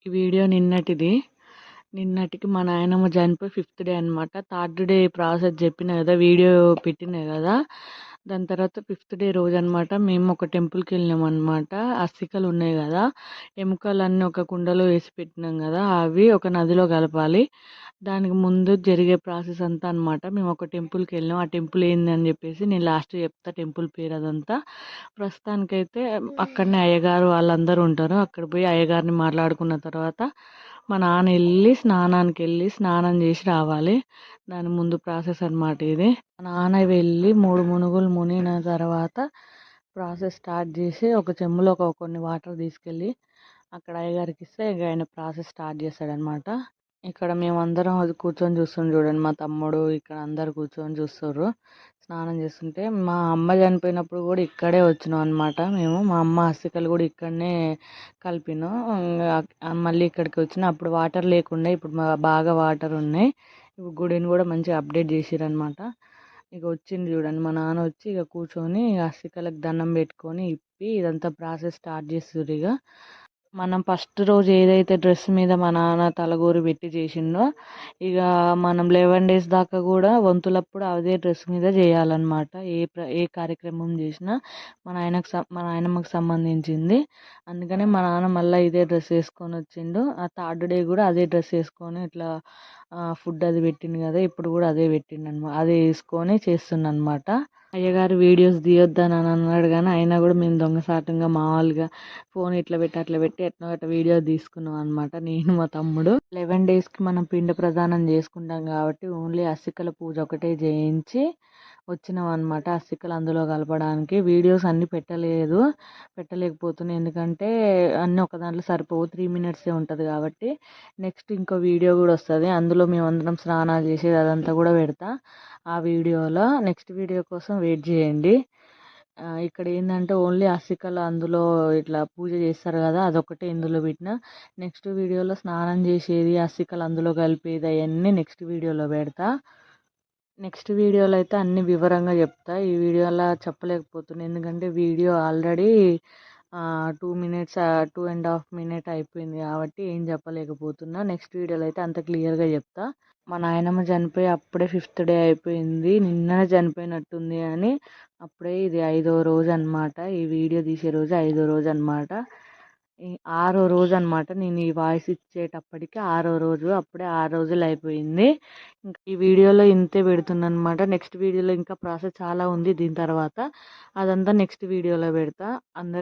ఈ వీడియో నిన్నటిది. నిన్నటికి మా నాయనమ్మ చనిపోయి ఫిఫ్త్ డే అనమాట. థర్డ్ డే ప్రాసెస్ చెప్పిన కదా, వీడియో పెట్టిన కదా. దాని తర్వాత ఫిఫ్త్ డే రోజు అనమాట మేము ఒక టెంపుల్కి వెళ్ళినాం అనమాట. అస్థికలు ఉన్నాయి కదా, ఎముకలన్నీ ఒక కుండలో వేసి పెట్టినాం కదా, అవి ఒక నదిలో కలపాలి. దానికి ముందు జరిగే ప్రాసెస్ అంతా అనమాట. మేము ఒక టెంపుల్కి వెళ్ళినాం. ఆ టెంపుల్ ఏందని చెప్పేసి నేను లాస్ట్ చెప్తా, టెంపుల్ పేరు అదంతా. ప్రస్తుతానికైతే అక్కడనే అయ్యగారు వాళ్ళందరూ ఉంటారు. అక్కడ పోయి అయ్యగారిని మాట్లాడుకున్న తర్వాత మా నాన్న వెళ్ళి స్నానం చేసి రావాలి. దాని ముందు ప్రాసెస్ అన్నమాట ఇది. మా నాన్న వెళ్ళి 3 మునుగులు మునిగిన తర్వాత ప్రాసెస్ స్టార్ట్ చేసి ఒక చెంబులో కొన్ని వాటర్ తీసుకెళ్ళి అక్కడ అయ్యగారికి ఇస్తే ఇక ఆయన ప్రాసెస్ స్టార్ట్ చేస్తాడనమాట. ఇక్కడ మేమందరం అది కూర్చొని చూస్తాం చూడండి. మా తమ్ముడు ఇక్కడ అందరు కూర్చొని చూస్తారు స్నానం చేస్తుంటే. మా అమ్మ చనిపోయినప్పుడు కూడా ఇక్కడే వచ్చినాం అనమాట. మేము మా అమ్మ అస్థికలు కూడా ఇక్కడనే కలిపినాం. మళ్ళీ ఇక్కడికి వచ్చిన అప్పుడు వాటర్ లేకుండా ఇప్పుడు బాగా వాటర్ ఉన్నాయి. ఇప్పుడు గుడిని కూడా మంచిగా అప్డేట్ చేసిర్రు అనమాట. ఇక వచ్చింది చూడండి మా నాన్న వచ్చి ఇక కూర్చొని అస్థికలకు దండం పెట్టుకొని ఇప్పి ఇదంతా ప్రాసెస్ స్టార్ట్ చేస్తుర్రు. ఇక మనం ఫస్ట్ రోజు ఏదైతే డ్రెస్ మీద మా నాన్న తలగోరు పెట్టి చేసిండో, ఇక మనం 11 days దాకా కూడా వంతులప్పుడు అదే డ్రెస్ మీద చేయాలన్నమాట. ఏ కార్యక్రమం చేసినా మా నాయనమ్మకి సంబంధించింది. అందుకనే మా నాన్న మళ్ళీ ఇదే డ్రెస్ వేసుకొని వచ్చిండు. ఆ థర్డ్ డే కూడా అదే డ్రెస్ వేసుకొని ఇట్లా ఫుడ్ అది పెట్టిండు కదా, ఇప్పుడు కూడా అదే పెట్టిండు అనమాట. అదే వేసుకొని చేస్తుండనమాట. అయ్యగారు వీడియోస్ తీయొద్దని అని అన్నాడు కానీ అయినా కూడా మేము దొంగసాటంగా మామూలుగా ఫోన్ ఇట్లా పెట్టి అట్లా పెట్టి ఎట్నో అట్లా వీడియో తీసుకున్నాం అనమాట, నేను మా తమ్ముడు. 11 daysకి మనం పిండ ప్రదానం చేసుకుంటాం కాబట్టి ఓన్లీ అస్సికల పూజ ఒకటే చేయించి వచ్చినాం అనమాట. అస్సికలు అందులో కలపడానికి వీడియోస్ అన్ని పెట్టలేకపోతున్నాయి. ఎందుకంటే అన్నీ ఒక దాంట్లో సరిపోవు, 3 minutes ఉంటుంది కాబట్టి. నెక్స్ట్ ఇంకో వీడియో కూడా వస్తుంది, అందులో మేమందరం స్నానాలు చేసేది అదంతా కూడా పెడతా ఆ వీడియోలో. నెక్స్ట్ వీడియో కోసం వెయిట్ చేయండి. ఇక్కడ ఏంటంటే ఓన్లీ అస్సికలు అందులో ఇట్లా పూజ చేస్తారు కదా, అదొకటే ఇందులో పెట్టిన. నెక్స్ట్ వీడియోలో స్నానం చేసేది, అస్సికలు అందులో కలిపేది అవన్నీ నెక్స్ట్ వీడియోలో పెడతా. నెక్స్ట్ వీడియోలో అయితే అన్ని వివరంగా చెప్తా. ఈ వీడియోలో చెప్పలేకపోతున్నాను ఎందుకంటే వీడియో ఆల్రెడీ 2 minutes 2.5 minutes అయిపోయింది కాబట్టి ఏం చెప్పలేకపోతున్నా. నెక్స్ట్ వీడియోలో అయితే అంత క్లియర్గా చెప్తా. మా నాయనమ్మ చనిపోయి అప్పుడే ఫిఫ్త్ డే అయిపోయింది, నిన్ననే చనిపోయినట్టుంది అని. అప్పుడే ఇది 5వ రోజు అనమాట. ఈ వీడియో తీసే రోజు 5వ రోజు అనమాట. 6వ రోజు అనమాట. నేను ఈ వాయిస్ ఇచ్చేటప్పటికి 6వ రోజు, అప్పుడే 6 రోజులు అయిపోయింది. ఇంకా ఈ వీడియోలో ఇంతే పెడుతున్నాను అనమాట. నెక్స్ట్ వీడియోలో ఇంకా ప్రాసెస్ చాలా ఉంది దీని తర్వాత, అదంతా నెక్స్ట్ వీడియోలో పెడతా. అందరు